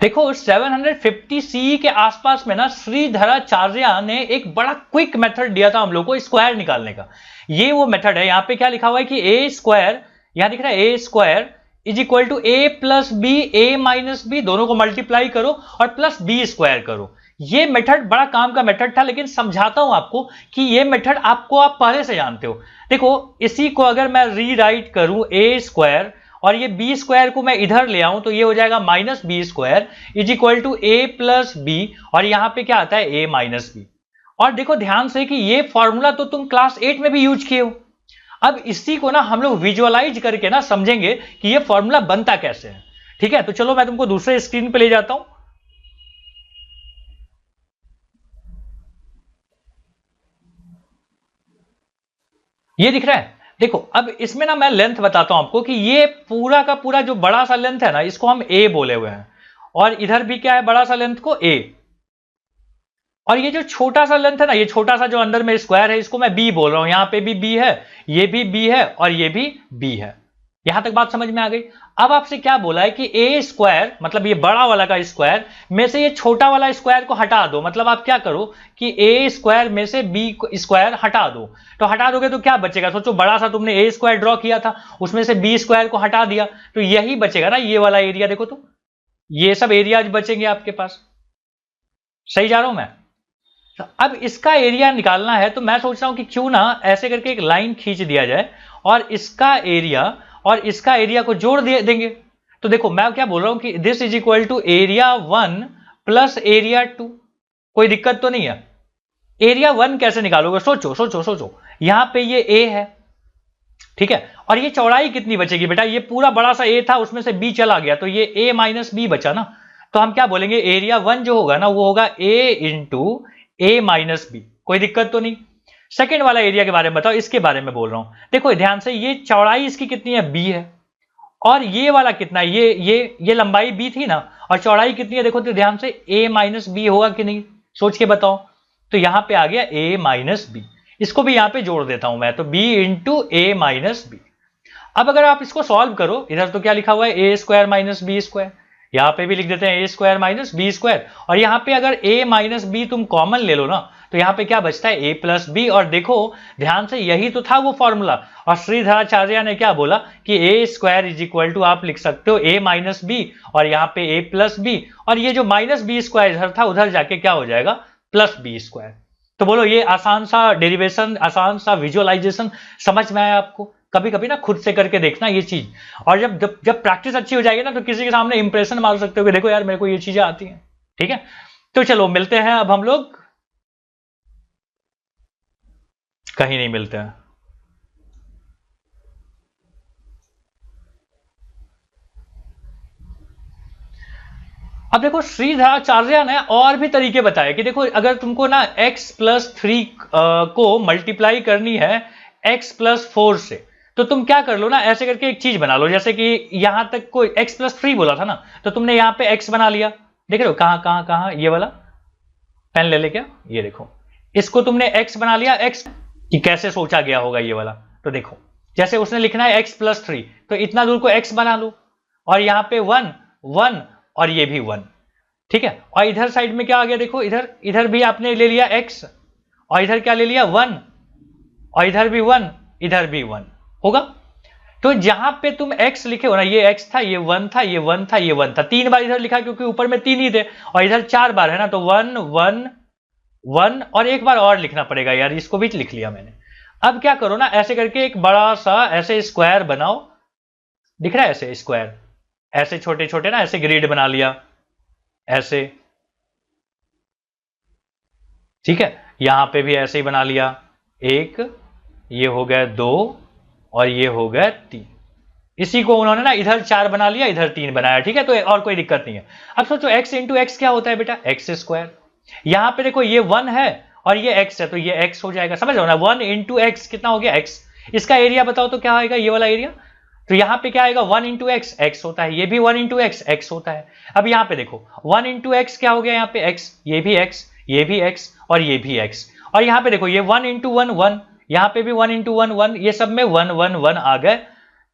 देखो 750 सी के आसपास में ना श्रीधराचार्य ने एक बड़ा क्विक मेथड दिया था हम लोग को स्क्वायर निकालने का। ये वो मेथड है। यहाँ पे क्या लिखा हुआ है कि ए स्क्वायर, यहां दिख रहा है a square is equal to a plus b, a minus b, दोनों को मल्टीप्लाई करो और प्लस बी स्क्वायर करो। ये मेथड बड़ा काम का मेथड था, लेकिन समझाता हूं आपको कि ये मेथड आपको आप पहले से जानते हो। देखो इसी को अगर मैं रीराइट करूं ए स्क्वायर और ये बी स्क्वायर को मैं इधर ले आऊं तो ये हो जाएगा minus b square is equal to a plus b, और यहां पे क्या आता है ए माइनस बी। और देखो ध्यान से कि ये फॉर्मूला तो तुम क्लास 8 में भी यूज किए हो। अब इसी को ना हम लोग विजुअलाइज करके ना समझेंगे कि ये फॉर्मूला बनता कैसे है। ठीक है, तो चलो मैं तुमको दूसरे स्क्रीन पे ले जाता हूं। ये दिख रहा है, देखो अब इसमें ना मैं लेंथ बताता हूं आपको कि ये पूरा का पूरा जो बड़ा सा लेंथ है ना इसको हम ए बोले हुए हैं, और इधर भी क्या है बड़ा सा लेंथ को ए, और ये जो छोटा सा लेंथ है ना, ये छोटा सा जो अंदर में स्क्वायर है इसको मैं बी बोल रहा हूं। यहां पे भी बी है, ये भी बी है और ये भी बी है। यहां तक बात समझ में आ गई। अब आपसे क्या बोला है कि ए स्क्वायर मतलब ये बड़ा वाला का स्क्वायर में से ये छोटा वाला स्क्वायर को हटा दो। मतलब आप क्या करो कि ए स्क्वायर में से बी स्क्वायर हटा दो। तो हटा दोगे तो क्या बचेगा, सोचो बड़ा सा तुमने ए स्क्वायर ड्रॉ किया था, उसमें से बी स्क्वायर को हटा दिया तो यही बचेगा ना, ये वाला एरिया। देखो तो ये सब एरिया बचेंगे आपके पास। सही जा रहा हूं मैं? तो अब इसका एरिया निकालना है तो मैं सोच रहा हूं कि क्यों ना ऐसे करके एक लाइन खींच दिया जाए और इसका एरिया और इसका एरिया को जोड़ देंगे। तो देखो मैं क्या बोल रहा हूं कि this is equal to area 1 plus area 2। कोई दिक्कत तो नहीं है। एरिया 1 कैसे निकालोगे, सोचो सोचो सोचो। यहां पे ये ए है, ठीक है, और ये चौड़ाई कितनी बचेगी बेटा, ये पूरा बड़ा सा ए था उसमें से बी चला गया तो ये ए माइनस बी बचा ना। तो हम क्या बोलेंगे एरिया 1 जो होगा ना वो होगा ए इंटू ए माइनस बी। कोई दिक्कत तो नहीं। सेकेंड वाला एरिया के बारे में बताओ, इसके बारे में बोल रहा हूं। देखो ध्यान से, ये चौड़ाई इसकी कितनी है बी है, और ये वाला कितना है, ये लंबाई बी थी ना, और चौड़ाई कितनी है देखो तो ध्यान से ए माइनस बी होगा कि नहीं, सोच के बताओ। तो यहां पे आ गया ए माइनस बी। इसको भी यहां पे जोड़ देता हूं मैं, तो बी इंटू ए माइनस बी। अब अगर आप इसको सॉल्व करो, इधर तो क्या लिखा हुआ है a square minus b square, यहां पे भी लिख देते हैं ए स्क्वायर माइनस बी स्क्वायर, और यहां पे अगर ए माइनस बी तुम कॉमन ले लो ना तो यहां पे क्या बचता है ए प्लस बी। और देखो ध्यान से यही तो था वो फॉर्मूला, और श्रीधराचार्य ने क्या बोला कि a square is equal to आप लिख सकते हो ए माइनस बी और यहां पे ए प्लस बी, और ये जो माइनस बी स्क्वायर इधर था उधर जाके क्या हो जाएगा प्लस बी स्क्वायर। तो बोलो ये आसान सा डेरिवेशन, आसान सा विजुअलाइजेशन समझ में आया आपको? कभी कभी ना खुद से करके देखना ये चीज, और जब जब जब प्रैक्टिस अच्छी हो जाएगी ना तो किसी के सामने इंप्रेशन मार सकते हो कि देखो यार मेरे को ये चीजें आती हैं। ठीक है, तो चलो मिलते हैं अब हम लोग, कहीं नहीं मिलते हैं। अब देखो श्रीधराचार्य ने और भी तरीके बताए कि देखो अगर तुमको ना x प्लस 3 को मल्टीप्लाई करनी है x प्लस 4 से, तो तुम क्या कर लो ना ऐसे करके एक चीज बना लो। जैसे कि यहां तक कोई x प्लस 3 बोला था ना, तो तुमने यहां पे x बना लिया। देख रहे हो कहां कहां कहां, ये वाला पेन ले ले क्या, ये देखो इसको तुमने x बना लिया। x कि कैसे सोचा गया होगा ये वाला, तो देखो जैसे उसने लिखना है x प्लस 3 तो इतना दूर को x बना लो, और यहां पे 1 1 और ये भी 1। ठीक है, और इधर साइड में क्या आ गया देखो, इधर इधर भी आपने ले लिया x, और इधर क्या ले लिया 1, और इधर भी 1 इधर भी 1 होगा। तो जहां पे तुम x लिखे हो ना, ये x था, ये 1 था, ये 1 था, ये 1 था, 3 बार इधर लिखा क्योंकि ऊपर में 3 ही थे, और इधर 4 बार है ना, तो 1 1 1 और एक बार और लिखना पड़ेगा यार, इसको भी लिख लिया मैंने। अब क्या करो ना ऐसे करके एक बड़ा सा ऐसे स्क्वायर बनाओ, दिख रहा है ऐसे स्क्वायर, ऐसे छोटे छोटे ना ऐसे ग्रिड बना लिया ऐसे। ठीक है, यहां पे भी ऐसे ही बना लिया, एक, ये हो गया 2 और ये हो गया 3। इसी को उन्होंने ना इधर 4 बना लिया, इधर 3 बनाया। ठीक है, तो और कोई दिक्कत नहीं है। अब सोचो x इंटू एक्स क्या होता है बेटा, एक्स स्क्वायर। यहां पे देखो ये 1 है और ये x है, तो ये x हो जाएगा, समझ रहे हो ना, 1 इंटू एक्स कितना हो गया x। इसका एरिया बताओ तो क्या आएगा ये वाला एरिया, तो यहां पे क्या आएगा 1 इंटू एक्स, एक्स होता है, ये भी 1 इंटू एक्स, एक्स होता है। अब यहां पे देखो 1 इंटू एक्स क्या हो गया, यहाँ पे x, ये भी x, ये भी x और ये भी x, और यहां पे देखो ये 1 इंटू 1 1, यहां पे भी 1 इंटू 1 1, ये सब में 1 1 1 आ गए।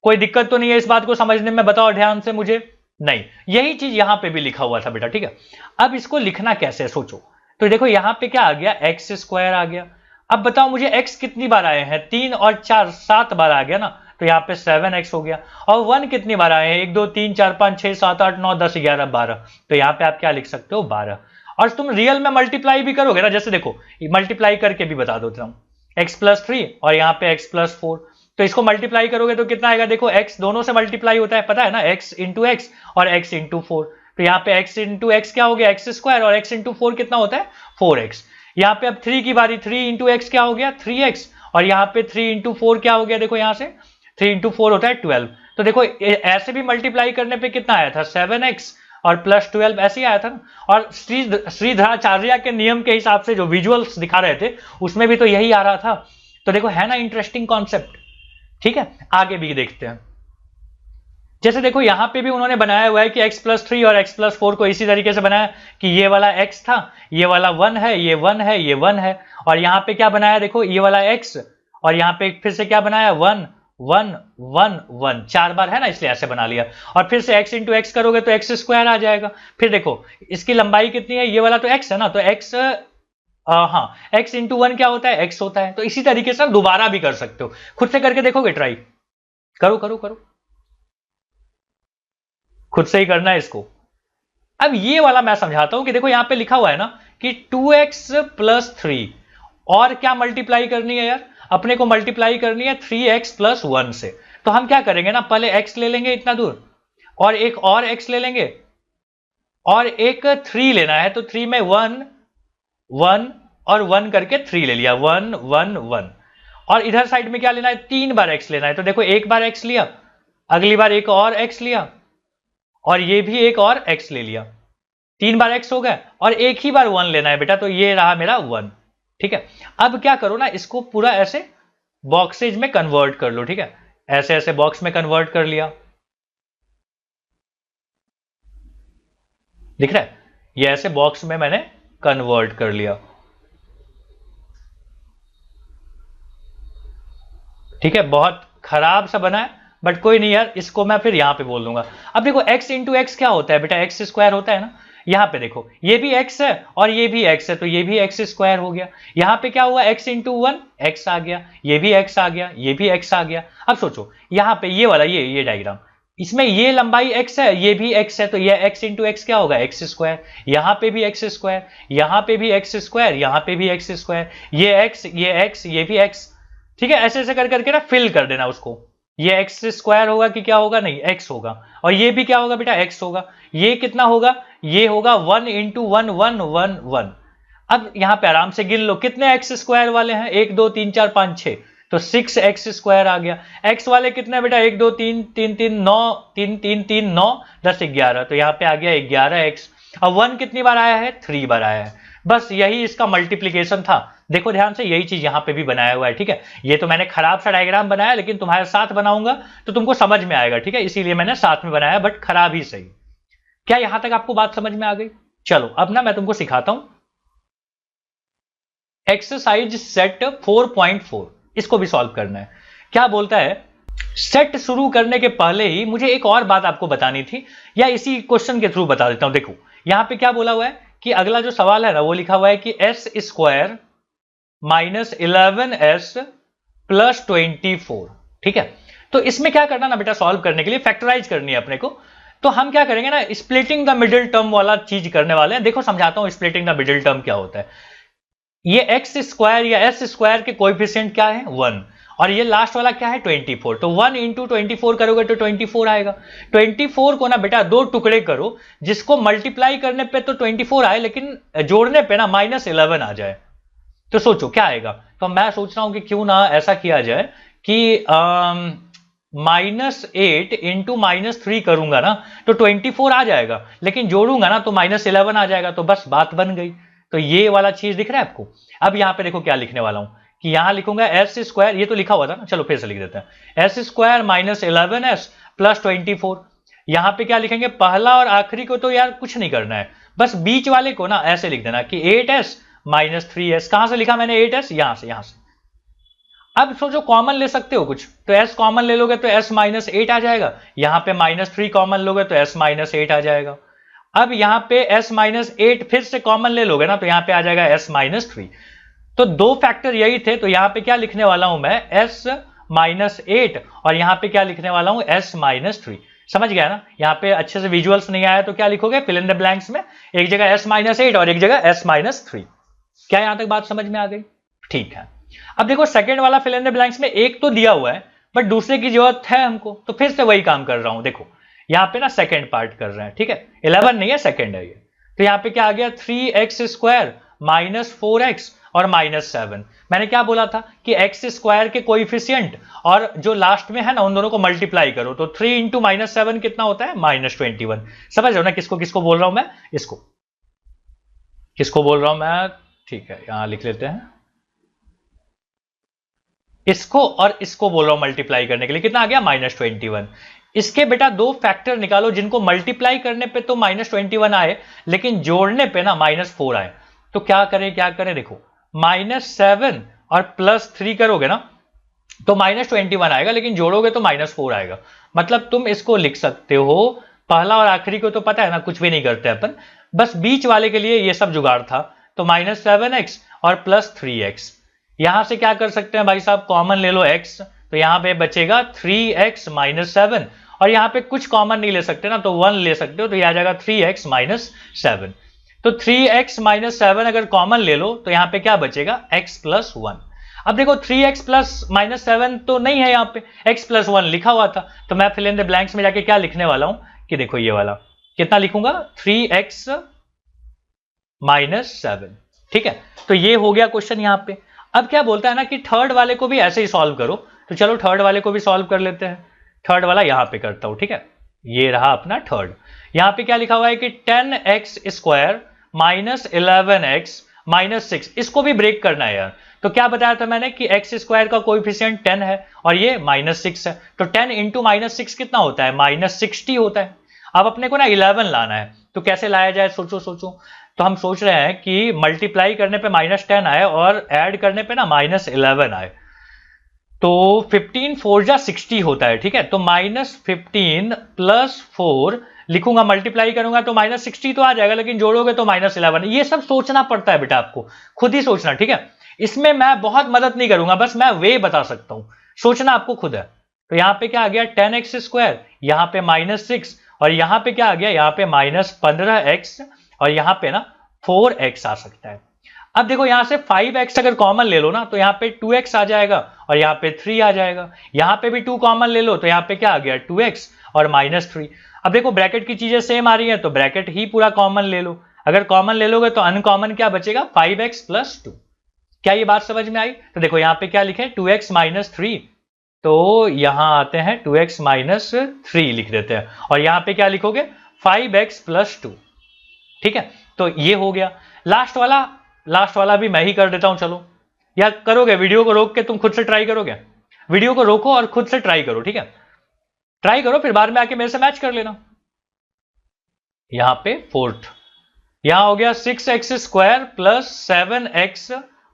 कोई दिक्कत तो नहीं है इस बात को समझने में, बताओ ध्यान से मुझे। नहीं, यही चीज यहां पे भी लिखा हुआ था बेटा, ठीक है। अब इसको लिखना कैसे है सोचो। तो देखो यहां पे क्या आ गया, एक्स स्क्वायर आ गया। अब बताओ मुझे एक्स कितनी बार आए हैं, 3 और 4 7 बार आ गया ना, तो यहाँ पे 7x हो गया। और 1 कितनी बार आए हैं, 1 2 3 4 5 6 7 8 9 10 11 12, तो यहाँ पे आप क्या लिख सकते हो 12। और तुम रियल में मल्टीप्लाई भी करोगे ना, जैसे देखो मल्टीप्लाई करके भी बता देता हूँ, x+3 और यहाँ पे x+4, तो इसको मल्टीप्लाई करोगे तो कितना आएगा, देखो x दोनों से मल्टीप्लाई होता है, पता है ना, x इंटू एक्स और x इंटू 4, तो यहाँ पे x इंटू एक्स क्या हो गया, एक्स स्क्वायर, और x इंटू 4 कितना होता है 4x। यहाँ पे अब 3 की बारी, 3 इंटू एक्स क्या हो गया 3x, और यहाँ पे 3 इंटू 4 क्या हो गया, देखो यहाँ से 3 इंटू 4 होता है 12। तो देखो ऐसे भी मल्टीप्लाई करने पे कितना आया था 7x और प्लस 12 ऐसे ही आया था ना। और श्रीधराचार्य के नियम के हिसाब से जो विजुअल्स दिखा रहे थे उसमें भी तो यही आ रहा था। तो देखो है ना इंटरेस्टिंग कॉन्सेप्ट, ठीक है। आगे भी देखते हैं, जैसे देखो यहां पे भी उन्होंने बनाया हुआ है कि x+3 और x+4 को इसी तरीके से बनाया कि ये वाला x था, ये वाला 1 है, ये 1 है, ये 1 है, और यहां पे क्या बनाया देखो ये वाला x, और यहां पे फिर से क्या बनाया 1 1 1 1, 4 बार है ना, इसलिए ऐसे बना लिया। और फिर से x इंटू एक्स करोगे तो x स्क्वायर आ जाएगा। फिर देखो इसकी लंबाई कितनी है, ये वाला तो x है ना, तो x हाँ x इंटू 1 क्या होता है x होता है। तो इसी तरीके से दोबारा भी कर सकते हो, खुद से करके देखोगे, ट्राई करो करो करो, खुद से ही करना है इसको। अब ये वाला मैं समझाता हूं कि देखो यहां पे लिखा हुआ है ना कि 2x+3, और क्या मल्टीप्लाई करनी है यार, अपने को मल्टीप्लाई करनी है 3x+1 से। तो हम क्या करेंगे ना, पहले x ले लेंगे इतना दूर, और एक और x ले लेंगे, और एक 3 लेना है, तो 3 में 1 1 और 1 करके 3 ले लिया, 1 1 1। और इधर साइड में क्या लेना है, 3 बार x लेना है, तो देखो एक बार x लिया, अगली बार एक और x लिया, और ये भी एक और x ले लिया, 3 बार x हो गया, और एक ही बार 1 लेना है बेटा, तो ये रहा मेरा 1, ठीक है। अब क्या करो ना, इसको पूरा ऐसे बॉक्सेज में कन्वर्ट कर लो, ठीक है, ऐसे ऐसे बॉक्स में कन्वर्ट कर लिया, दिख रहा है, ये ऐसे बॉक्स में मैंने कन्वर्ट कर लिया, ठीक है। बहुत खराब सा बना है, बट कोई नहीं यार, इसको मैं फिर यहां पे बोल दूंगा। अब देखो x इंटू एक्स क्या होता है बेटा, एक्स स्क्वायर होता है ना। यहाँ पे देखो ये भी x है और ये भी x है, तो ये भी x स्क्वायर हो गया। यहाँ पे क्या हुआ, x इंटू 1 x आ गया, ये भी x आ गया, ये भी x आ गया। अब सोचो यहाँ पे ये वाला ये डायग्राम, इसमें ये लंबाई x है, ये भी x है, तो ये x इंटू एक्स क्या होगा x स्क्वायर, यहाँ पे भी x स्क्वायर, यहाँ पे भी x स्क्वायर, यहाँ पे भी x स्क्वायर, ये x ये x ये भी x, ठीक है। ऐसे ऐसे कर करके ना फिल कर देना उसको। ये एक्स स्क्वायर होगा कि क्या होगा, नहीं एक्स होगा, और ये भी क्या होगा बेटा एक्स होगा। ये कितना होगा, ये होगा 1 इंटू 1 1 1 1। अब यहां पे आराम से गिन लो कितने एक्स स्क्वायर वाले हैं, 1 2 3 4 5 6, तो 6 एक्स स्क्वायर आ गया। एक्स वाले कितने बेटा, 1 2 3 3 3 9 3 3 3 9 10 11, तो यहाँ पे आ गया 11 एक्स। अब 1 कितनी बार आया है, 3 बार आया है। बस यही इसका मल्टीप्लीकेशन था। देखो ध्यान से, यही चीज यहां पे भी बनाया हुआ है, ठीक है। ये तो मैंने खराब सा डायग्राम बनाया, लेकिन तुम्हारे साथ बनाऊंगा तो तुमको समझ में आएगा, ठीक है, इसीलिए मैंने साथ में बनाया, बट खराब ही सही। क्या यहां तक आपको बात समझ में आ गई? चलो अब ना मैं तुमको सिखाता हूं एक्सरसाइज सेट 4.4, इसको भी सॉल्व करना है। क्या बोलता है, सेट शुरू करने के पहले ही मुझे एक और बात आपको बतानी थी, या इसी क्वेश्चन के थ्रू बता देता हूं। देखो यहां पे क्या बोला हुआ है कि अगला जो सवाल है ना, वो लिखा हुआ है कि S square minus 11s plus 24, ठीक है। तो इसमें क्या करना ना बेटा, सॉल्व करने के लिए फैक्टराइज करनी है अपने को। तो हम क्या करेंगे ना, स्प्लिटिंग द मिडिल टर्म वाला चीज करने वाले हैं। देखो समझाता हूं स्प्लिटिंग द मिडिल टर्म क्या होता है। ये एक्स स्क्वायर या एस स्क्वायर के कोएफिशिएंट क्या है 1, और ये लास्ट वाला क्या है 24, तो 1 इंटू 24 करोगे तो 24 आएगा। 24 को ना बेटा दो टुकड़े करो, जिसको मल्टीप्लाई करने पे तो 24 आए, लेकिन जोड़ने पे ना -11 आ जाए। तो सोचो क्या आएगा। तो मैं सोच रहा हूं कि क्यों ना ऐसा किया जाए कि -8 इंटू -3 करूंगा ना तो 24 आ जाएगा, लेकिन जोड़ूंगा ना तो -11 आ जाएगा, तो बस बात बन गई। तो ये वाला चीज दिख रहा है आपको। अब यहां पे देखो क्या लिखने वाला हूं कि यहां लिखूंगा एस स्क्वायर, ये तो लिखा हुआ था ना, चलो फिर से लिख देते हैं, S square minus 11s plus 24। यहां पे क्या लिखेंगे, पहला और आखिरी को तो यार कुछ नहीं करना है, बस बीच वाले को ना ऐसे लिख देना कि 8s माइनस 3s। कहां से लिखा मैंने 8s, यहां से अब सोचो कॉमन ले सकते हो कुछ, तो s कॉमन ले लोगे तो s माइनस एट आ जाएगा, यहां पे -3 कॉमन लोगे तो s माइनस एट आ जाएगा। अब यहां पे s माइनस एट फिर से कॉमन ले लोगे ना, तो यहां पे आ जाएगा s माइनस थ्री। तो दो फैक्टर यही थे, तो यहां पे क्या लिखने वाला हूं मैं, s माइनस एट, और यहां पे क्या लिखने वाला हूं, s माइनस थ्री। समझ गया ना? यहां पे अच्छे से विजुअल्स नहीं आया तो क्या लिखोगे, फिल इन द ब्लैंक्स में एक जगह s माइनस एट और एक जगह s माइनस थ्री। क्या यहां तक बात समझ में आ गई? ठीक है। अब देखो सेकंड वाला फिल इन द ब्लैंक्स में एक तो दिया हुआ है, बट दूसरे की जरूरत है हमको, तो फिर से वही काम कर रहा हूं। देखो यहां पे ना सेकंड पार्ट कर रहे हैं, ठीक है, 11 नहीं है, सेकंड है ये। तो यहां पे क्या आ गया, 3x स्क्वायर माइनस 4x और माइनस 7। मैंने क्या बोला था कि एक्स स्क्वायर के कोइफिशिएंट और जो लास्ट में है ना, उन दोनों को मल्टीप्लाई करो, तो 3 इंटू माइनस 7 कितना होता है, -21। समझ रहे हो ना किसको किसको बोल रहा हूं मैं, इसको किसको बोल रहा हूं मैं? ठीक है, यहां लिख लेते हैं, इसको और इसको बोल रहा हूं मल्टीप्लाई करने के लिए। कितना आ गया, -21। इसके बेटा दो फैक्टर निकालो जिनको मल्टीप्लाई करने पे तो -21 आए, लेकिन जोड़ने पे ना -4 आए। तो क्या करें क्या करें, देखो -7 और +3 करोगे ना तो -21 आएगा, लेकिन जोड़ोगे तो -4 आएगा। मतलब तुम इसको लिख सकते हो, पहला और आखिरी को तो पता है ना, कुछ भी नहीं करते अपन, बस बीच वाले के लिए ये सब जुगाड़ था। तो -7x और +3x, यहां से क्या कर सकते हैं भाई साहब, कॉमन ले लो x, तो यहां पे बचेगा 3x माइनस 7, और यहां पे कुछ कॉमन नहीं ले सकते ना, तो 1 ले सकते हो, तो यह आ जाएगा 3x माइनस 7। तो 3x माइनस 7 अगर कॉमन ले लो तो यहां पे क्या बचेगा, x प्लस 1। अब देखो 3x प्लस माइनस 7 तो नहीं है, यहाँ पे x प्लस 1 लिखा हुआ था, तो मैं फिल इन द ब्लैंक्स में जाके क्या लिखने वाला हूं कि देखो ये वाला कितना लिखूंगा, 3x माइनस 7। ठीक है, तो ये हो गया क्वेश्चन यहां पे। अब क्या बोलता है ना कि थर्ड वाले को भी ऐसे ही सॉल्व करो, तो चलो थर्ड वाले को भी सॉल्व कर लेते हैं। थर्ड वाला यहां पे करता हूं, ठीक है, ये रहा अपना थर्ड। यहां पे क्या लिखा हुआ है कि 10x square minus 11x minus 6, इसको भी ब्रेक करना है यार। तो क्या बताया था मैंने कि एक्स स्क्वायर का कोएफिशिएंट 10 है और ये -6 है, तो 10 इंटू -6 कितना होता है, -60 होता है। अब अपने को ना 11 लाना है, तो कैसे लाया जाए, सोचो सोचो। तो हम सोच रहे हैं कि मल्टीप्लाई करने पे -10 आए और ऐड करने पे ना -11 आए, तो 15 4 जा 60 होता है, ठीक है। तो -15 प्लस 4 लिखूंगा, मल्टीप्लाई करूंगा तो -60 तो आ जाएगा, लेकिन जोड़ोगे तो -11। ये सब सोचना पड़ता है बेटा, आपको खुद ही सोचना, ठीक है। इसमें मैं बहुत मदद नहीं करूंगा, बस मैं वे बता सकता हूं, सोचना आपको खुद है। तो यहां पे क्या आ गया, 10x स्क्वायर, यहां पे -6, और यहां पे क्या आ गया, यहां पे -15x, और यहां पे ना 4x आ सकता है। अब देखो यहां से 5x अगर कॉमन ले लो ना, तो यहां पे 2x आ जाएगा और यहां पे 3 आ जाएगा। यहां पे भी 2 कॉमन ले लो तो यहां पे क्या आ गया, 2x और -3। अब देखो ब्रैकेट की चीजें सेम आ रही है, तो ब्रैकेट ही पूरा कॉमन ले लो। अगर कॉमन ले लोगे तो अनकॉमन क्या बचेगा, 5x प्लस 2। क्या ये बात समझ में आई? तो देखो यहां पे क्या लिखे, 2x माइनस 3, तो यहां आते हैं 2x माइनस 3 लिख देते हैं, और यहां पे क्या लिखोगे, 5x प्लस 2। ठीक है, तो ये हो गया। लास्ट वाला भी मैं ही कर देता हूं, चलो। या करोगे, वीडियो को रोक के तुम खुद से ट्राई करोगे? वीडियो को रोको और खुद से ट्राई करो, ठीक है, ट्राई करो, फिर बाद में आके मेरे से मैच कर लेना। यहां पे फोर्थ, यहां हो गया 6x square plus 7x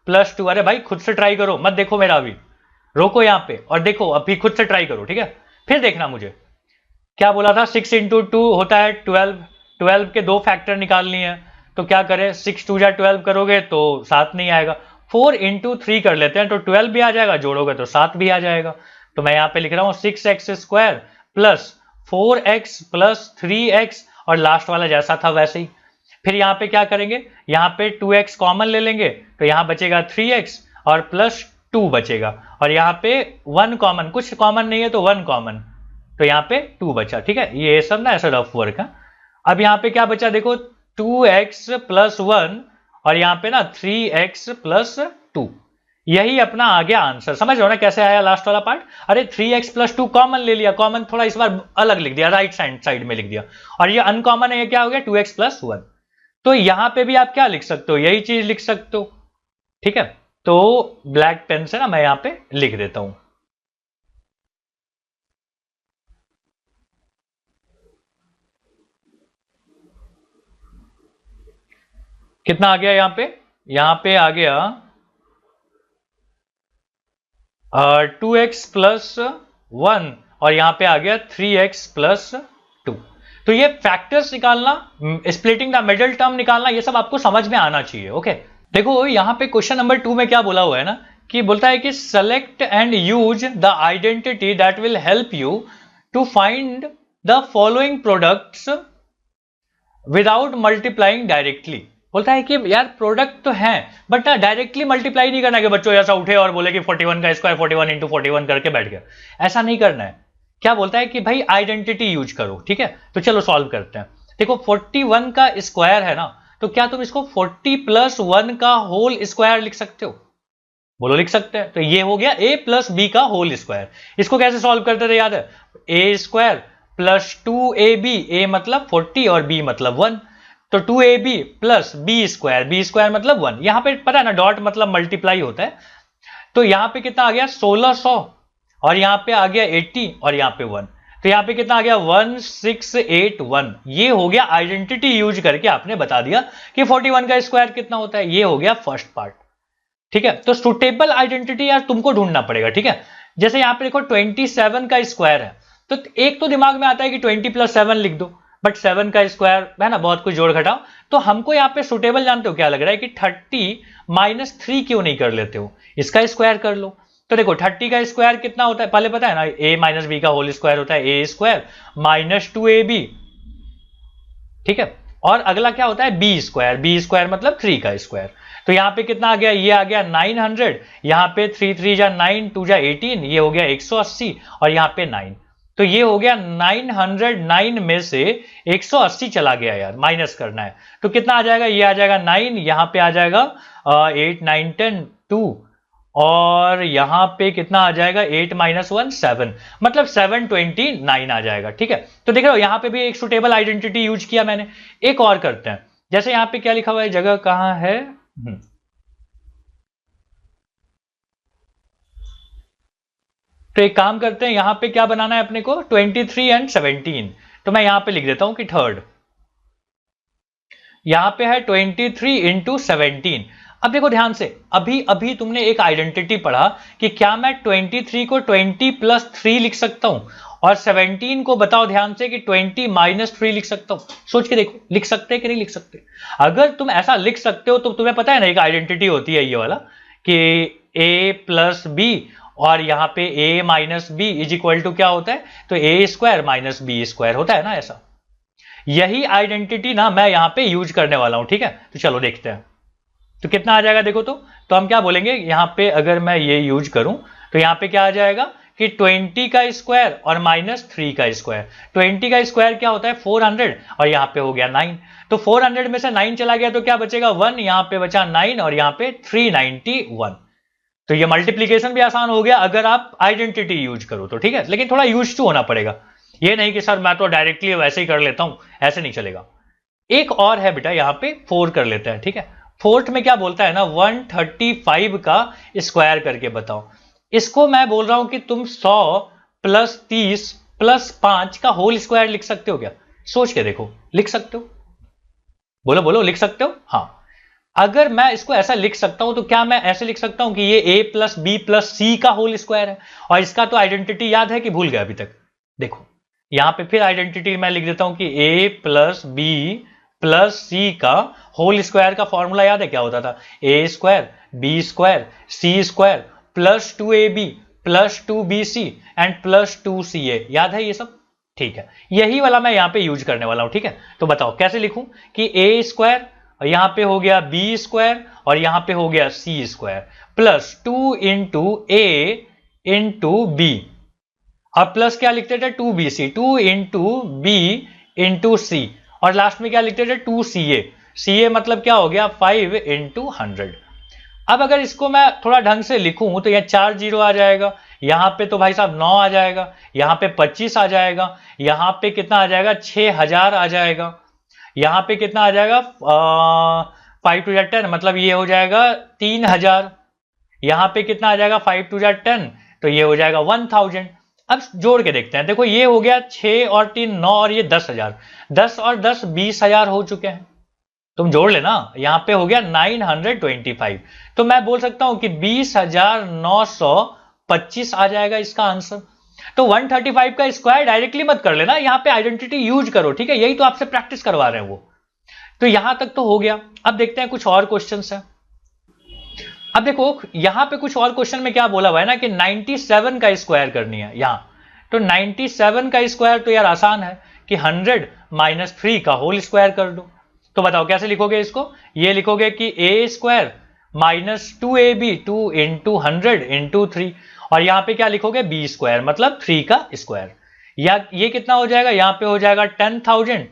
plus 2। अरे भाई खुद से ट्राई करो, मत देखो मेरा, अभी रोको यहां पे और देखो, अभी खुद से ट्राई करो, ठीक है, फिर देखना मुझे क्या बोला था। 6 इंटू 2 होता है 12, 12 के दो फैक्टर निकालनी है, तो क्या करें, 6 2 जा 12 करोगे तो 7 नहीं आएगा। 4 इंटू 3 कर लेते हैं, तो 12 भी आ जाएगा, जोड़ोगे तो 7 भी आ जाएगा। तो मैं यहां पे लिख रहा हूं 6x square plus 4x plus 3x, और लास्ट वाला जैसा था वैसे ही। फिर यहां पे क्या करेंगे, यहां पे 2x कॉमन ले लेंगे, तो यहां बचेगा 3x और प्लस 2 बचेगा, और यहां पे 1 कॉमन, कुछ कॉमन नहीं है तो 1 कॉमन, तो यहां पे 2 बचा। ठीक है, ये सब ना ऐसा रफ वर्क है। अब यहां पे क्या बचा देखो, 2x प्लस 1, और यहां पे ना 3x प्लस 2। यही अपना आ गया आंसर। समझ रहे हो ना कैसे आया लास्ट वाला पार्ट? अरे 3x प्लस 2 कॉमन ले लिया, कॉमन थोड़ा इस बार अलग लिख दिया, राइट साइड में लिख दिया, और ये अनकॉमन है, ये क्या हो गया, 2x प्लस 1। तो यहां पे भी आप क्या लिख सकते हो, यही चीज लिख सकते हो, ठीक है। तो ब्लैक पेन से ना मैं यहां पे लिख देता हूं। कितना आ गया यहां पे आ गया 2x प्लस 1 और यहां पे आ गया 3x प्लस 2। तो ये फैक्टर्स निकालना, स्प्लिटिंग द मिडिल टर्म निकालना, ये सब आपको समझ में आना चाहिए। ओके, देखो यहां पे क्वेश्चन नंबर 2 में क्या बोला हुआ है ना, कि बोलता है कि select and use the identity that will help you to find the following products without multiplying directly. बोलता है कि यार प्रोडक्ट तो है बट ना डायरेक्टली मल्टीप्लाई नहीं करना है कि बच्चों ऐसा उठे और बोले कि 41 का स्क्वायर 41 इंटू 41 करके बैठ गया, ऐसा नहीं करना है। क्या बोलता है कि भाई आइडेंटिटी यूज करो। ठीक है, तो चलो सॉल्व करते हैं। देखो 41 का स्क्वायर है ना, तो क्या तुम इसको 40 प्लस 1 का होल स्क्वायर लिख सकते हो? बोलो लिख सकते हैं। तो ये हो गया a प्लस बी का होल स्क्वायर। इसको कैसे सॉल्व करते थे याद है? a square plus 2ab, a मतलब 40 और b मतलब 1, तो 2ab प्लस b स्क्वायर मतलब 1। यहां पे पता है ना डॉट मतलब मल्टीप्लाई होता है। तो यहां पे कितना आ गया 1600 और यहां पे आ गया 80 और यहां पे 1, तो यहां पे कितना आ गया 1681। ये हो गया आइडेंटिटी यूज करके आपने बता दिया कि 41 का स्क्वायर कितना होता है। ये हो गया फर्स्ट पार्ट। ठीक है, तो सुटेबल आइडेंटिटी यार तुमको ढूंढना पड़ेगा। ठीक है, जैसे यहां पे देखो 27 का स्क्वायर है, तो एक तो दिमाग में आता है कि 20 प्लस 7 लिख दो, बट 7 का स्क्वायर है ना, बहुत कुछ जोड़ घटाओ। तो हमको यहाँ पे सुटेबल जानते हो क्या लग रहा है कि 30 माइनस 3 क्यों नहीं कर लेते हो, इसका स्क्वायर कर लो। तो देखो 30 का स्क्वायर कितना होता है पहले पता है ना, a माइनस बी का होल स्क्वायर होता है a स्क्वायर माइनस 2ab। ठीक है, और अगला क्या होता है b स्क्वायर मतलब 3 का स्क्वायर। तो यहां पे कितना आ गया, ये आ गया 900, यहां पे 3 3 जा 9 2 जा 18, ये हो गया 180 और यहां पे 9, तो ये हो गया 909 में से 180 चला गया यार, माइनस करना है। तो कितना आ जाएगा, ये आ जाएगा 9, यहां पे आ जाएगा 8 9 10 2 और यहां पे कितना आ जाएगा 8 माइनस 1 7, मतलब 729 आ जाएगा। ठीक है, तो देख रहे हो यहां पे भी एक सुटेबल आइडेंटिटी यूज किया मैंने। एक और करते हैं, जैसे यहां पे क्या लिखा हुआ है, जगह कहां है, तो एक काम करते हैं, यहां पे क्या बनाना है अपने को 23 एंड 17, तो मैं यहां पे लिख देता हूं कि थर्ड, यहां पे है 23 इंटू 17। अब देखो ध्यान से, अभी अभी तुमने एक आइडेंटिटी पढ़ा कि क्या मैं 23 को 20 प्लस 3 लिख सकता हूं और 17 को बताओ ध्यान से कि 20 माइनस 3 लिख सकता हूं। सोच के देखो लिख सकते हैं कि नहीं लिख सकते। अगर तुम ऐसा लिख सकते हो तो तुम्हें पता है ना एक आइडेंटिटी होती है ये वाला कि a प्लस बी और यहां पे a minus b is equal to क्या होता है, तो a square minus b square होता है ना ऐसा। यही आइडेंटिटी ना मैं यहां पे यूज करने वाला हूं। ठीक है, तो चलो देखते हैं तो कितना आ जाएगा। देखो तो हम क्या बोलेंगे यहां पे, अगर मैं ये यूज करूं तो यहां पे क्या आ जाएगा कि 20 का स्क्वायर और माइनस 3 का स्क्वायर। 20 का स्क्वायर क्या होता है 400 और यहां पे हो गया 9, तो 400 में से 9 चला गया तो क्या बचेगा 1, यहां पे बचा 9 और यहां पे 391। तो ये मल्टीप्लीकेशन भी आसान हो गया अगर आप आइडेंटिटी यूज करो तो। ठीक है, लेकिन थोड़ा यूज टू होना पड़ेगा, ये नहीं कि सर मैं तो डायरेक्टली वैसे ही कर लेता हूं, ऐसे नहीं चलेगा। एक और है बेटा, यहां पे 4 कर लेते हैं। ठीक है, फोर्थ में क्या बोलता है ना 135 का स्क्वायर करके बताओ। इसको मैं बोल रहा हूं कि तुम 100 प्लस 30 प्लस 5 का होल स्क्वायर लिख सकते हो क्या? सोच के देखो, लिख सकते हो? बोलो बोलो, लिख सकते हो? हाँ, अगर मैं इसको ऐसा लिख सकता हूं तो क्या मैं ऐसे लिख सकता हूं कि ये a प्लस बी प्लस सी का होल स्क्वायर है, और इसका तो आइडेंटिटी याद है कि भूल गया अभी तक? देखो यहां पे फिर आइडेंटिटी मैं लिख देता हूं कि a प्लस बी प्लस सी का होल स्क्वायर का फॉर्मूला याद है क्या होता था, a square b square c square plus 2ab plus 2bc and plus 2ca। याद है ये सब? ठीक है, यही वाला मैं यहां पे यूज करने वाला हूं। ठीक है, तो बताओ कैसे लिखूं कि a स्क्वायर और यहां पे हो गया बी स्क्वायर और यहां पे हो गया सी स्क्वायर प्लस 2 इंटू ए इंटू बी, और प्लस क्या लिखते थे 2bc, 2 इंटू बी इंटू सी, और लास्ट में क्या लिखते थे 2ca। ca मतलब क्या हो गया 5 इंटू 100। अब अगर इसको मैं थोड़ा ढंग से लिखूं तो यह 4 जीरो आ जाएगा, यहां पे तो भाई साहब 9 आ जाएगा, यहां पे 25 आ जाएगा, यहां पे कितना आ जाएगा 6000 आ जाएगा, यहां पे कितना आ जाएगा 5 टू 10 मतलब ये हो जाएगा 3000, यहां पे कितना आ जाएगा 5 टू 10 तो ये हो जाएगा 1000। अब जोड़ के देखते हैं, देखो ये हो गया 6 और 3 9 और ये 10,000, 10 और 10 20,000 हो चुके हैं। तुम जोड़ लेना, यहां पे हो गया 925, तो मैं बोल सकता हूं कि 20,900 25 आ जाएगा इसका आंसर। तो 135 का स्क्वायर डायरेक्टली मत कर लेना, यहां पे आइडेंटिटी यूज करो, ठीक है, यही तो आपसे प्रैक्टिस करवा रहे हैं वो। तो यहां तक तो हो गया। अब देखते हैं कुछ और क्वेश्चंस हैं। अब देखो यहां पे कुछ और क्वेश्चन में क्या बोला हुआ है ना कि 97 का स्क्वायर करनी है यहां। तो 97 का स्क्वायर तो यार आसान है कि 100 माइनस 3 का होल स्क्वायर कर दो। तो बताओ कैसे लिखोगे इसको? ये लिखोगे कि a square minus 2ab 2 into 100 into 3, और यहां पे क्या लिखोगे? बी स्क्वायर मतलब 3 का स्क्वायर। या ये कितना हो जाएगा? यहां पे हो जाएगा 10,000,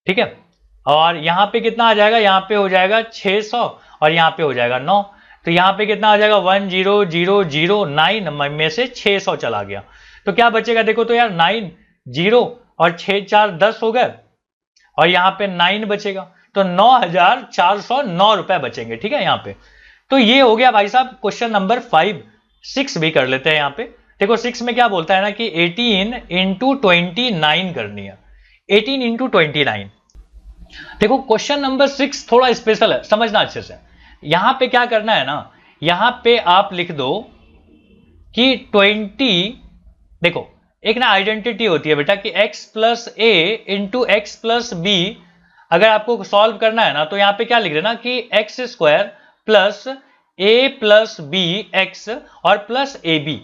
ठीक है, और यहां पे कितना आ जाएगा? यहां पे हो जाएगा 600 और यहां पे हो जाएगा 9। तो यहां पे कितना आ जाएगा? 10009 में से 600 चला गया, तो क्या बचेगा? देखो तो यार 9 0 और 6 4 10 हो गए, और यहां पे 9 बचेगा, तो 9,409 रुपए बचेंगे, ठीक है यहां पे। तो ये हो गया भाई साहब क्वेश्चन नंबर 5। 6 भी कर लेते हैं यहां पे। देखो 6 में क्या बोलता है ना कि 18 इंटू 29 करनी है। 18 इंटू 29। देखो क्वेश्चन नंबर 6 थोड़ा स्पेशल है, समझना अच्छे से। यहां पे क्या करना है ना, यहां पे आप लिख दो कि 20, देखो एक ना आइडेंटिटी होती है बेटा कि x प्लस ए इंटू एक्स प्लस बी। अगर आपको सॉल्व करना है ना तो यहां पे क्या लिख देना कि एक्स स्क्वायर प्लस ए प्लस बी एक्स और प्लस ए बी,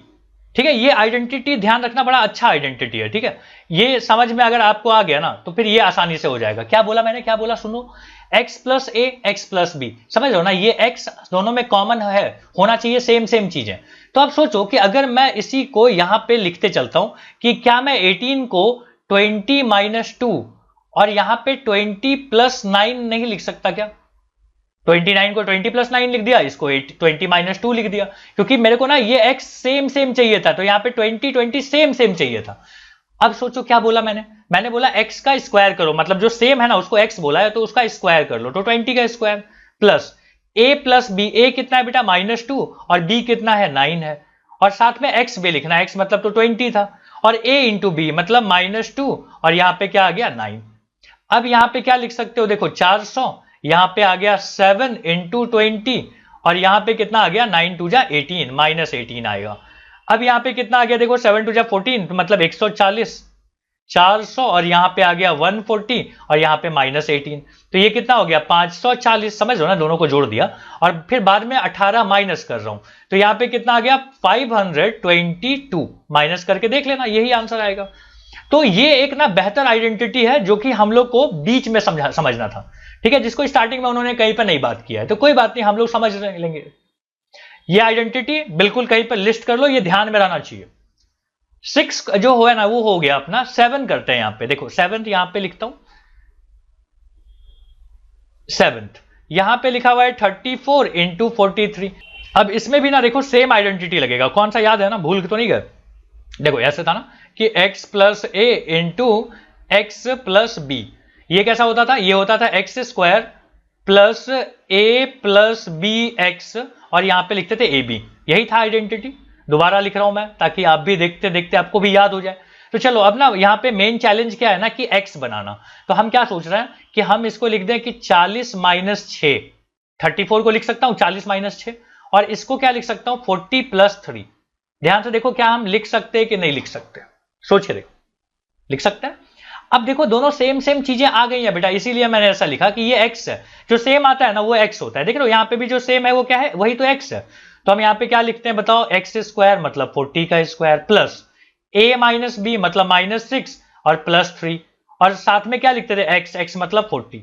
ठीक है। ये आइडेंटिटी ध्यान रखना, बड़ा अच्छा आइडेंटिटी है, ठीक है। ये समझ में अगर आपको आ गया ना तो फिर ये आसानी से हो जाएगा। क्या बोला मैंने, क्या बोला सुनो? x प्लस ए एक्स प्लस बी, समझ लो ना, ये x दोनों में कॉमन है, होना चाहिए सेम सेम चीजें। तो आप सोचो कि अगर मैं इसी को यहां पे लिखते चलता हूं कि क्या मैं 18 को 20 माइनस 2 और यहां पे 20 प्लस 9 नहीं लिख सकता क्या? 29 को 20 प्लस 9 लिख दिया, इसको 20 माइनस 2 लिख दिया, क्योंकि मेरे को ना ये x सेम सेम चाहिए था, तो यहां पे 20 20 सेम सेम चाहिए था। अब सोचो क्या बोला मैंने बोला x का स्क्वायर करो, मतलब जो सेम है ना उसको x बोला है तो उसका स्क्वायर कर लो, तो 20 का square plus a plus b. a कितना है बेटा? -2, और b कितना है? 9 है, और साथ में x भी लिखना है, x मतलब तो 20 था, और a इंटू बी मतलब -2, और यहां पे क्या आ गया? 9। अब यहां पे क्या लिख सकते हो? देखो 400, यहां पे आ गया 7 इंटू 20, और यहां पे कितना आ गया? 9 2 जा 18 माइनस 18 आएगा। अब यहां पे कितना आ गया? देखो 7 2 जा 14 मतलब 140, 400, और यहां पे आ गया 140, और यहां पे -18, तो ये कितना हो गया? 540। समझ लो ना, दोनों को जोड़ दिया और फिर बाद में 18 माइनस कर रहा हूं, तो यहां पे कितना आ गया? 522। माइनस करके देख लेना, यही आंसर आएगा। तो ये एक ना बेहतर आइडेंटिटी है जो कि हम लोग को बीच में समझना था, ठीक है, जिसको स्टार्टिंग में उन्होंने कहीं पर नहीं बात किया है, तो कोई बात नहीं, हम लोग समझ लेंगे। ये आइडेंटिटी बिल्कुल कहीं पर लिस्ट कर लो, ये ध्यान में रहना चाहिए। 6 जो हो है ना वो हो गया अपना। 7 करते हैं यहां पे। देखो 7 यहां पे लिखता हूं, 7 यहां पे लिखा हुआ है 34 इंटू 43। अब इसमें भी ना देखो सेम आइडेंटिटी लगेगा, कौन सा याद है ना, भूल तो नहीं गए? देखो ऐसे था ना कि x प्लस ए इंटू एक्स प्लस बी, ये कैसा होता था? ये होता था एक्स स्क्वायर प्लस ए प्लस बी एक्स, और यहां पे लिखते थे ए बी, यही था आइडेंटिटी। दोबारा लिख रहा हूं मैं ताकि आप भी देखते देखते आपको भी याद हो जाए। तो चलो अब ना यहाँ पे मेन चैलेंज क्या है ना कि x बनाना। तो हम क्या सोच रहे हैं कि हम इसको लिख दें कि 40 माइनस 6, 34 को लिख सकता हूं 40 माइनस 6, और इसको क्या लिख सकता हूं 40 प्लस 3। ध्यान से देखो क्या हम लिख सकते हैं कि नहीं लिख सकते, सोच के देखो, लिख सकते हैं। अब देखो दोनों सेम सेम चीजें आ गई हैं बेटा, इसीलिए मैंने ऐसा लिखा कि ये x है, जो सेम आता है ना वो x होता है। देख लो यहाँ पे भी जो सेम है वो क्या है? वही तो x है। तो हम यहाँ पे क्या लिखते हैं बताओ? एक्स स्क्वायर मतलब 40 का square plus a minus b मतलब -6 और प्लस 3, और साथ में क्या लिखते थे? x, x मतलब 40,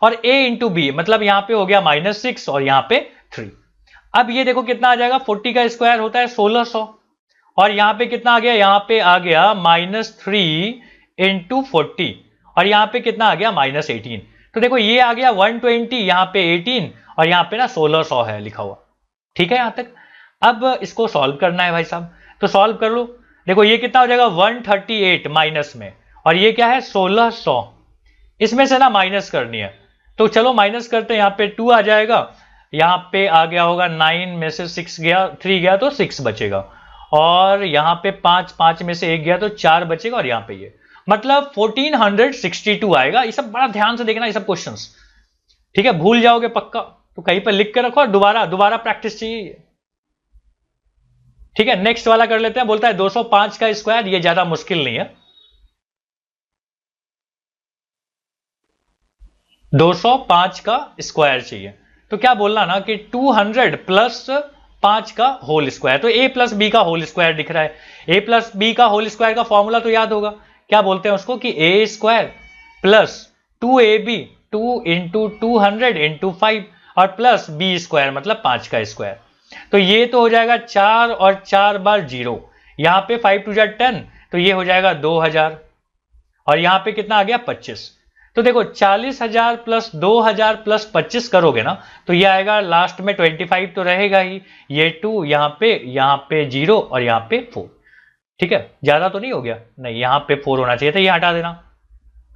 और a इंटू बी मतलब यहाँ पे हो गया -6 और यहाँ पे 3। अब ये देखो कितना आ जाएगा? 40 का स्क्वायर होता है 1600, और यहां पे कितना आ गया? यहां पे आ गया -3 इंटू 40, और यहां पे कितना आ गया? -18। तो देखो ये आ गया 120, यहां पे 18, और यहां पे ना 1600 है लिखा हुआ, ठीक है यहां तक। अब इसको सॉल्व करना है भाई साहब, तो सॉल्व कर लो। देखो ये कितना हो जाएगा? 138 माइनस में, और ये क्या है? 1600, इसमें से ना माइनस करनी है, तो चलो माइनस करते हैं। यहाँ पे 2 आ जाएगा, यहाँ पे आ गया होगा 9 में से 6 गया, 3 गया तो 6 बचेगा, और यहाँ पे 5 में से 1 गया तो 4 बचेगा, और यहाँ पे ये मतलब 1462 आएगा। ये सब बड़ा ध्यान से देखना, ये सब क्वेश्चंस, ठीक है, भूल जाओगे पक्का, तो कहीं पर लिख के रखो और दोबारा प्रैक्टिस चाहिए। ठीक है, नेक्स्ट वाला कर लेते हैं। बोलता है 205 का स्क्वायर, ये ज्यादा मुश्किल नहीं है। 205 का स्क्वायर चाहिए, तो क्या बोलना ना कि 200 प्लस 5 का होल स्क्वायर। तो a प्लस बी का होल स्क्वायर दिख रहा है। a प्लस बी का होल स्क्वायर का फॉर्मूला तो याद होगा, क्या बोलते हैं उसको कि a square plus 2ab 2 into 200 into 5 और प्लस बी स्क्वायर मतलब 5 का स्क्वायर। तो ये तो हो जाएगा 4 और 4 बार 0, यहां पे 5 टू 10, तो ये हो जाएगा 2000 और यहां पे कितना आ गया 25। तो देखो 40,000 प्लस 2000 प्लस 25 करोगे ना तो ये आएगा लास्ट में 25 तो रहेगा ही, ये 2 यहाँ पे 0 और यहाँ पे 4। ठीक है, ज्यादा तो नहीं हो गया, नहीं यहाँ पे 4 होना चाहिए था, ये हटा देना,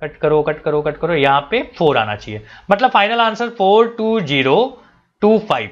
कट करो कट करो कट करो, यहाँ पे 4 आना चाहिए। मतलब फाइनल आंसर 42025।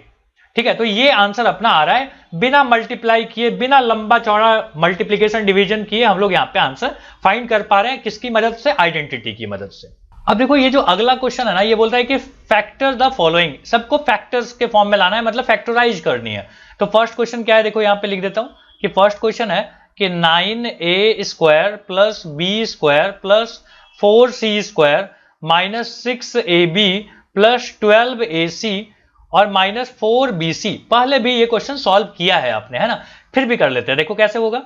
ठीक है, तो ये आंसर अपना आ रहा है बिना मल्टीप्लाई किए, बिना लंबा चौड़ा मल्टीप्लीकेशन डिवीजन किए हम लोग यहाँ पे आंसर फाइंड कर पा रहे हैं। किसकी मदद से? आइडेंटिटी की मदद से। अब देखो ये जो अगला क्वेश्चन है ना, ये बोलता है कि फैक्टर द फॉलोइंग, सबको फैक्टर्स के फॉर्म में लाना है, मतलब फैक्टराइज करनी है। तो फर्स्ट क्वेश्चन क्या है, देखो यहाँ पे लिख देता हूं कि फर्स्ट क्वेश्चन है कि 9a square plus b square plus 4c square minus 6ab plus 12ac और माइनस 4bc। पहले भी ये क्वेश्चन सॉल्व किया है आपने, है ना, फिर भी कर लेते हैं। देखो कैसे होगा,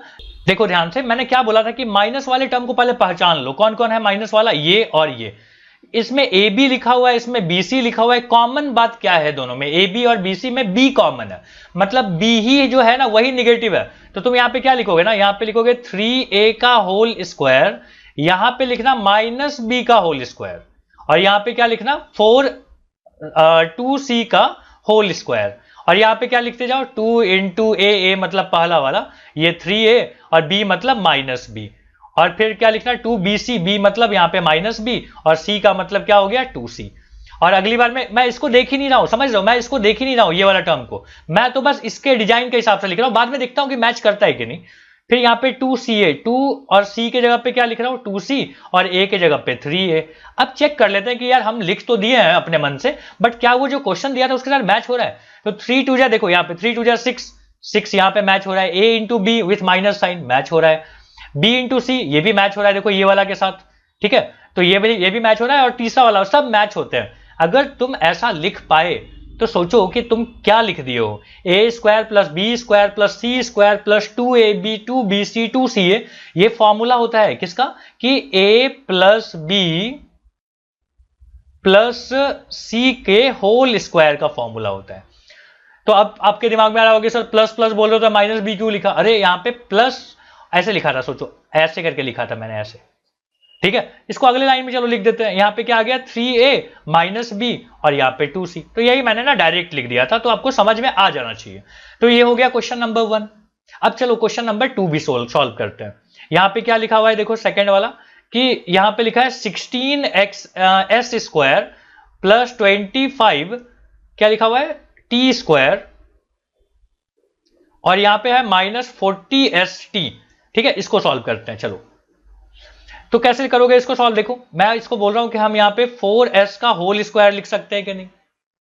देखो ध्यान से, मैंने क्या बोला था कि माइनस वाले टर्म को पहले पहचान लो, कौन कौन है माइनस वाला, ये और ये। इसमें ए बी लिखा हुआ है, इसमें बी सी लिखा हुआ है। कॉमन बात क्या है दोनों में, ए बी और बी सी में बी कॉमन है, मतलब बी ही जो है ना वही निगेटिव है। तो तुम यहां पे क्या लिखोगे ना, यहां पे लिखोगे 3a का होल स्क्वायर, यहां पे लिखना माइनस बी का होल स्क्वायर और यहां पे क्या लिखना 2c का होल स्क्वायर। और यहां पे क्या लिखते जाओ 2 इंटू ए मतलब पहला वाला, ये 3a और b मतलब माइनस बी, और फिर क्या लिखना 2bc, b मतलब यहाँ पे माइनस बी और c का मतलब क्या हो गया 2c। और अगली बार में मैं इसको देख ही नहीं रहा हूं, समझ रहे हो, मैं इसको देख ही नहीं रहा हूं ये वाला टर्म को, मैं तो बस इसके डिजाइन के हिसाब से लिख रहा हूं, बाद में देखता हूं कि मैच करता है कि नहीं। फिर यहाँ पे 2ca, 2 और c के जगह पे क्या लिख रहा हूं 2c और a के जगह पे 3a। अब चेक कर लेते हैं कि यार हम लिख तो दिए हैं अपने मन से, बट क्या वो जो क्वेश्चन दिया था उसके साथ मैच हो रहा है। तो 3 2 जा, देखो यहाँ पे 3 2 जा 6, 6 यहाँ पे मैच हो रहा है, a into b with minus sign match हो रहा है, b इंटू सी ये भी मैच हो रहा है, देखो ये वाला के साथ। ठीक है, तो ये भी मैच हो रहा है और तीसरा वाला, सब मैच होते हैं। अगर तुम ऐसा लिख पाए तो सोचो कि तुम क्या लिख दिए हो, a square plus b square plus c square plus 2ab 2bc 2ca। ये फॉर्मूला होता है किसका, कि a प्लस बी प्लस सी के होल स्क्वायर का फॉर्मूला होता है। तो अब आपके दिमाग में आ रहा होगा सर प्लस प्लस बोल रहे हो तो माइनस बी क्यों लिखा, अरे यहाँ पे प्लस ऐसे लिखा था, सोचो ऐसे करके लिखा था मैंने ऐसे। ठीक है, इसको अगले लाइन में चलो लिख देते हैं। यहाँ पे क्या आ गया 3a माइनस बी और यहाँ पे 2c, तो यही मैंने ना डायरेक्ट लिख दिया था, तो आपको समझ में आ जाना चाहिए। तो ये हो गया क्वेश्चन नंबर 1। अब चलो क्वेश्चन नंबर 2 भी सॉल्व करते हैं। यहाँ पे क्या लिखा हुआ है, देखो सेकेंड वाला, कि यहाँ पे लिखा है 16x स्क्वायर प्लस 25 क्या लिखा हुआ है टी स्क्वायर और यहाँ पे है माइनस 40st। ठीक है, इसको सॉल्व करते हैं। चलो तो कैसे करोगे इसको सॉल्व, देखो मैं इसको बोल रहा हूं कि हम यहाँ पे 4s का होल स्क्वायर लिख सकते हैं कि नहीं,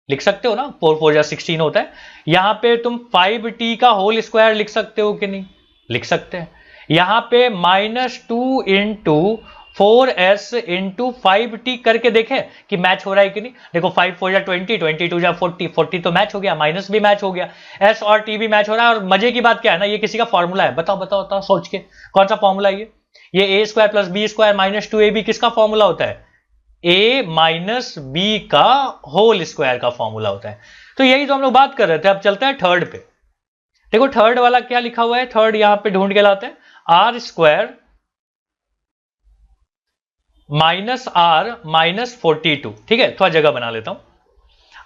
लिख सकते हो ना, 4 4 16 होता है। यहां पे तुम 5t का होल स्क्वायर लिख सकते हो कि नहीं, लिख सकते हैं। यहां पे minus 2 into 4s into 5t करके देखें कि मैच हो रहा है कि नहीं। देखो 5 4 20, 22 40, 40 तो मैच हो गया, माइनस भी मैच हो गया, s और t भी मैच हो रहा है। और मजे की बात क्या है ना, ये किसी का फॉर्मूला है, बताओ बताओ बताओ सोच के, कौन सा फॉर्मूला है ये a square plus b square minus 2ab किसका फॉर्मूला होता है, a माइनस बी का होल स्क्वायर का फॉर्मूला होता है। तो यही तो हम लोग बात कर रहे थे। अब चलते हैं थर्ड पे। देखो थर्ड वाला क्या लिखा हुआ है, थर्ड यहां पे ढूंढ के लाते हैं, r square minus r minus 42। ठीक है, थोड़ा जगह बना लेता हूं।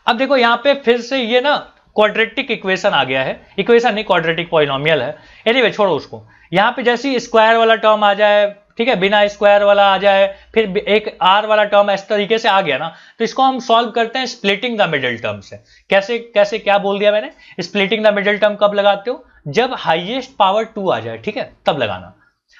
अब देखो यहां पे फिर से ये ना क्वाड्रेटिक इक्वेशन आ गया है, इक्वेशन नहीं क्वाड्रेटिक पॉलिनोमियल है। एनीवे छोड़ो उसको, यहां पे जैसे ही स्क्वायर वाला टर्म आ जाए, ठीक है, बिना स्क्वायर वाला आ जाए, फिर एक आर वाला टर्म इस तरीके से आ गया ना, तो इसको हम सॉल्व करते हैं स्प्लिटिंग द मिडिल टर्म से। कैसे कैसे क्या बोल दिया मैंने, स्प्लिटिंग द मिडिल टर्म कब लगाते हो, जब हाईएस्ट पावर 2 आ जाए, ठीक है, तब लगाना।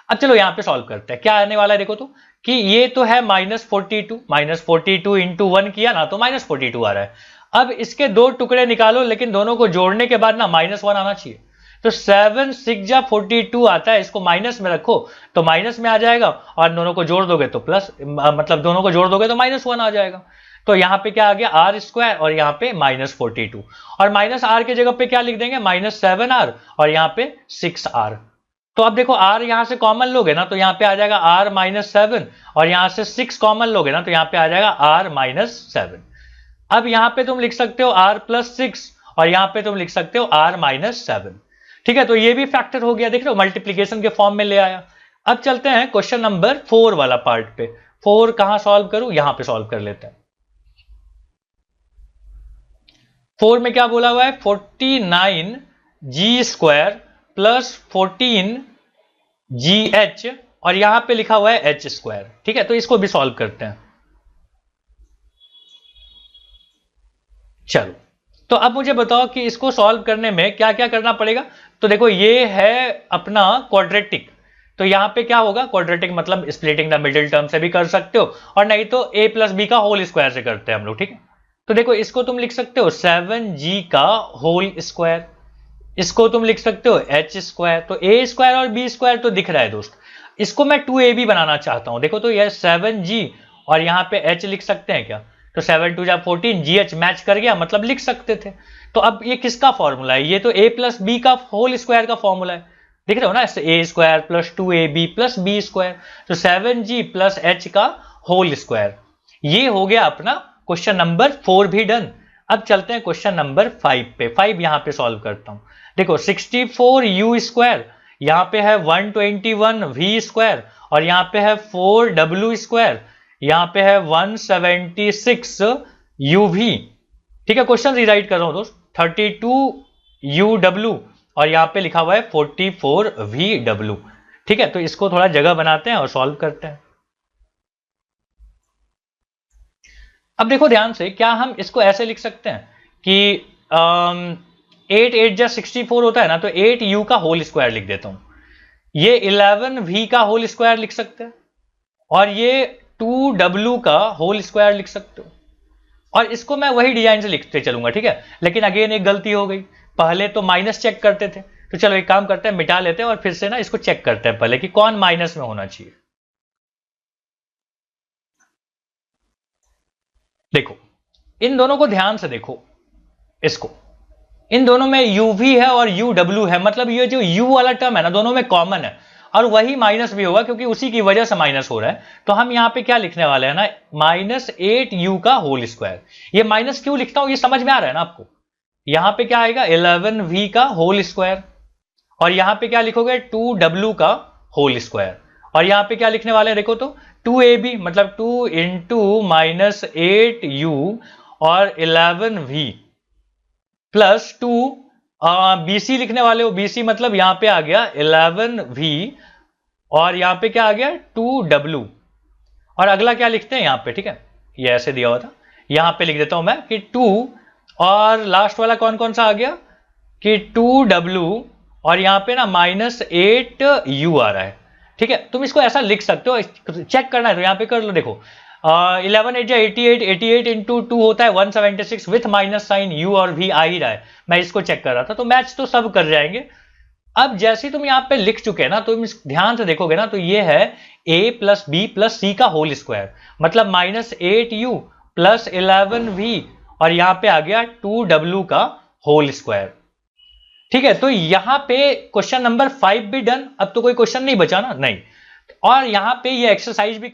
अब चलो यहां पे सॉल्व करते हैं, क्या आने वाला है देखो तो, कि ये तो है माइनस 42 इंटू 1 किया ना तो माइनस 42 आ रहा है। अब इसके दो टुकड़े निकालो, लेकिन दोनों को जोड़ने के बाद ना -1 आना चाहिए। तो 7 6 जा 42 आता है, इसको माइनस में रखो तो माइनस में आ जाएगा, और दोनों को जोड़ दोगे तो प्लस, मतलब दोनों को जोड़ दोगे तो -1 आ जाएगा। तो यहाँ पे क्या आ गया, आर स्क्वायर, और यहाँ पे -42, और माइनस आर के जगह पे क्या लिख देंगे, -7r, और यहाँ पे 6r। तो अब देखो r यहां से कॉमन लोगे ना तो यहाँ पे आ जाएगा r -7, और यहां से 6 कॉमन लोगे ना तो यहाँ पे आ जाएगा r -7। अब यहाँ पे तुम लिख सकते हो r +6, और यहाँ पे तुम लिख सकते हो r -7। ठीक है, तो ये भी फैक्टर हो गया, देख रहे हो, मल्टीप्लीकेशन के फॉर्म में ले आया। अब चलते हैं क्वेश्चन नंबर 4 वाला पार्ट पे। 4 कहां सॉल्व करूं, यहां पे सॉल्व कर लेते हैं। 4 में क्या बोला हुआ है, 49g² प्लस 14gh, और यहां पे लिखा हुआ है h²। ठीक है, तो इसको भी सॉल्व करते हैं। चलो, तो अब मुझे बताओ कि इसको सॉल्व करने में क्या क्या करना पड़ेगा। तो देखो, ये है अपना क्वाड्रेटिक, तो यहां पे क्या होगा, क्वाड्रेटिक मतलब स्प्लिटिंग द मिडिल टर्म से भी कर सकते हो, और नहीं तो a + b का होल स्क्वायर से करते हैं हम लोग। ठीक है, तो देखो, इसको तुम लिख सकते हो 7g का होल स्क्वायर, इसको तुम लिख सकते हो h²। तो a² और b² तो दिख रहा है दोस्त, इसको मैं 2ab बनाना चाहता हूं। देखो, तो यह 7g, और यहां पे h लिख सकते हैं क्या, तो 7 2 जा 14, gh मैच कर गया, मतलब लिख सकते थे। तो अब ये किसका फॉर्मूला है, ये तो a + b का होल स्क्वायर का फॉर्मूला है, दिख रहे हो ना, इससे a² + 2ab + b², तो 7g + h का होल स्क्वायर। ये हो गया अपना क्वेश्चन नंबर 4 भी डन। अब चलते हैं क्वेश्चन नंबर 5 पे। 5 यहां पे सॉल्व करता हूं। देखो, 64u², यहां पे है 121v², और यहां पे है 4w², यहां पे है 176uv। ठीक है, क्वेश्चन रीराइट कर रहा हूं दोस्त, 32uw, और यहां पे लिखा हुआ है 44vw। ठीक है, तो इसको थोड़ा जगह बनाते हैं और सॉल्व करते हैं। अब देखो ध्यान से, क्या हम इसको ऐसे लिख सकते हैं कि 8 8 जा 64 होता है ना, तो 8u का होल स्क्वायर लिख देता हूं। ये 11v का होल स्क्वायर लिख सकते हैं, और ये 2w का होल स्क्वायर लिख सकते हो, और इसको मैं वही डिजाइन से लिखते चलूंगा। ठीक है, लेकिन अगेन एक गलती हो गई, पहले तो माइनस चेक करते थे, तो चलो एक काम करते हैं, मिटा लेते हैं और फिर से ना इसको चेक करते हैं पहले कि कौन माइनस में होना चाहिए। देखो, इन दोनों को ध्यान से देखो, इसको, इन दोनों में uv है और uw है, मतलब ये जो u वाला टर्म है ना, दोनों में कॉमन है, और वही माइनस भी होगा क्योंकि उसी की वजह से माइनस हो रहा है। तो हम यहां पे क्या लिखने वाले हैं ना, -8u का होल स्क्वायर। ये माइनस क्यों लिखता हूं, ये समझ में आ रहा है ना आपको। यहां पे क्या आएगा, 11v का होल स्क्वायर, और यहां पे क्या लिखोगे, 2w का होल स्क्वायर, और यहां पे क्या लिखने वाले हैं, देखो तो 2ab, मतलब 2 × -8u और 11v प्लस 2 bc लिखने वाले हो, bc मतलब यहां पे आ गया 11v, और यहां पे क्या आ गया 2w, और अगला क्या लिखते हैं यहां पे। ठीक है, ये ऐसे दिया हुआ था, यहां पे लिख देता हूं मैं कि 2, और लास्ट वाला कौन कौन सा आ गया कि 2w, और यहां पे ना -8u आ रहा है। ठीक है, तुम इसको ऐसा लिख सकते हो, चेक करना है तो यहां पे कर लो। देखो, 11 8 88, 88 इंटू 2 होता है 176 विथ माइनस साइन, u और v आ ही रहा है, मैं इसको चेक कर रहा था, तो मैच तो सब कर जाएंगे। अब जैसे ही तुम यहाँ पे लिख चुके हैं ना, तो तुम ध्यान से देखोगे ना, तो ये है a + b + c का होल स्क्वायर, मतलब -8u + 11v, और यहां पे आ गया 2w का होल स्क्वायर। ठीक है, तो यहां पे क्वेश्चन नंबर 5 भी डन। अब तो कोई क्वेश्चन नहीं बचा ना, नहीं, और यहां पे ये एक्सरसाइज भी